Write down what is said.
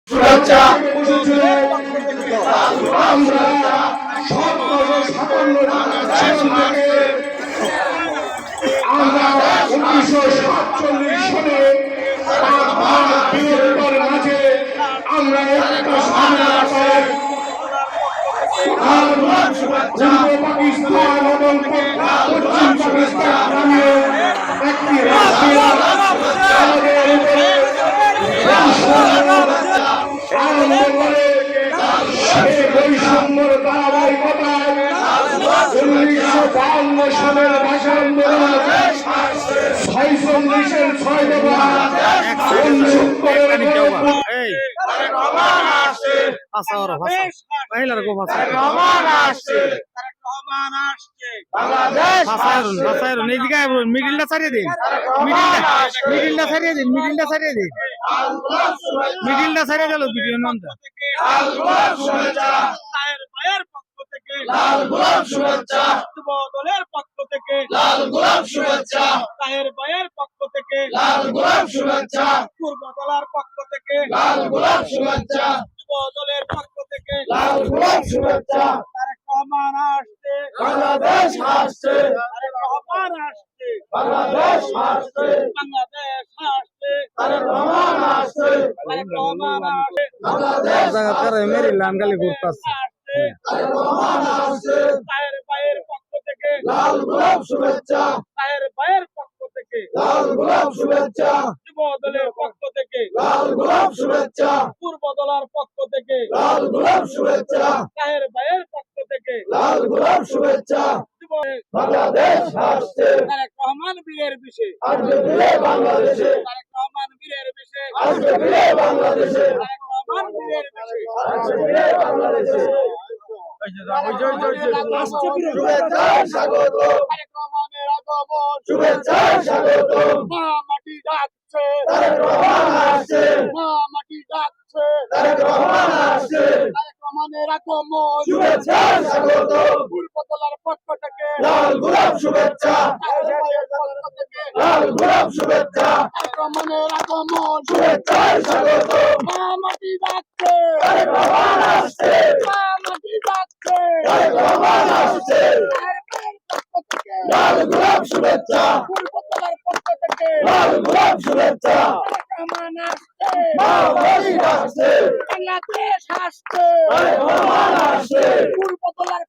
শুভেচ্ছা আমরা 1947 সালে বৃহত্তর মাঝে আমরা একটা স্বাধীনতার পূর্ব পাকিস্তান এবং পশ্চিম পাকিস্তান নামে একটি রাষ্ট্রীয় আমাদের উপরে আরম্ভ করে সেই বৈষম্যর ধারাবাহিকতায় 1952 সালের ভাষা আন্দোলন 46-এর 6 দফা মিডিলটা ছাড়িয়ে দিন, মিডিলটা ছাড়িয়ে দিন, মিডিলটা ছাড়িয়ে দিন, মিডিলটা ছাড়িয়ে গেল ভিডিও নামটা। লাল গোলাপ শুভেচ্ছা যুব দলের পক্ষ থেকে লাল গোলাপ শুভেচ্ছা তাহের ভাইয়ের পক্ষ থেকে লাল গোলাপ শুভেচ্ছা পূর্ব দলের পক্ষ থেকে লাল গোলাপ শুভেচ্ছা যুব দলের পক্ষ থেকে লাল গোলাপ শুভেচ্ছা তারেক রহমান আসছে, বাংলাদেশ আসছে তারেক রহমান আসছে, বাংলাদেশ আসছে বাংলাদেশ আসছে, তারেক রহমান আসছে তারেক রহমান আসছে, বাংলাদেশ মেরি লাম গালি ঘুরতেছে। আসছে, তারেক রহমান আসছে তাহের ভাইয়ের পক্ষ থেকে লাল গোলাপ শুভেচ্ছা তাহের ভাইয়ের পক্ষ থেকে লাল গোলাপ শুভেচ্ছা যুব দলের পক্ষ থেকে লাল গোলাপ শুভেচ্ছা পূর্ব দলের পক্ষ থেকে লাল গোলাপ শুভেচ্ছা তাহের ভাইয়ের পক্ষ থেকে লাল গোলাপ শুভেচ্ছা যুব বাংলাদেশ আসছে তারেক রহমান বীরের বিষে আসবে ফিরে বাংলাদেশে তারেক রহমান বীরের বিষে আসবে ফিরে বাংলাদেশে তারেক রহমান বীরের বিষে আসবে ফিরে বাংলাদেশে শুভেচ্ছা স্বাগত তারেক রহমানের আগমন শুভেচ্ছা স্বাগত মা মাটি ডাকছে, তারেক রহমান আসছে মা মাটি ডাকছে, তারেক রহমান আসছে তারেক রহমানের আগমন শুভেচ্ছা স্বাগত পূর্ব দলের পক্ষ থেকে লাল গোলাপ শুভেচ্ছা তাহের ভাইয়ের পক্ষ থেকে লাল গোলাপ শুভেচ্ছা তারেক রহমানের আগমন শুভেচ্ছা স্বাগত মা মাটি ডাকছে, তারেক রহমান আসছে মা মাটি ডাকছে, তারেক রহমান আসছে তাহের ভাইয়ের পক্ষ থেকে লাল গোলাপ শুভেচ্ছা পূর্ব দলের পক্ষ থেকে লাল গোলাপ শুভেচ্ছা তারেক রহমান আসছে, মা মাটি আসছে বাংলাদেশ আসছে, তারেক রহমান আসছে পূর্ব দলের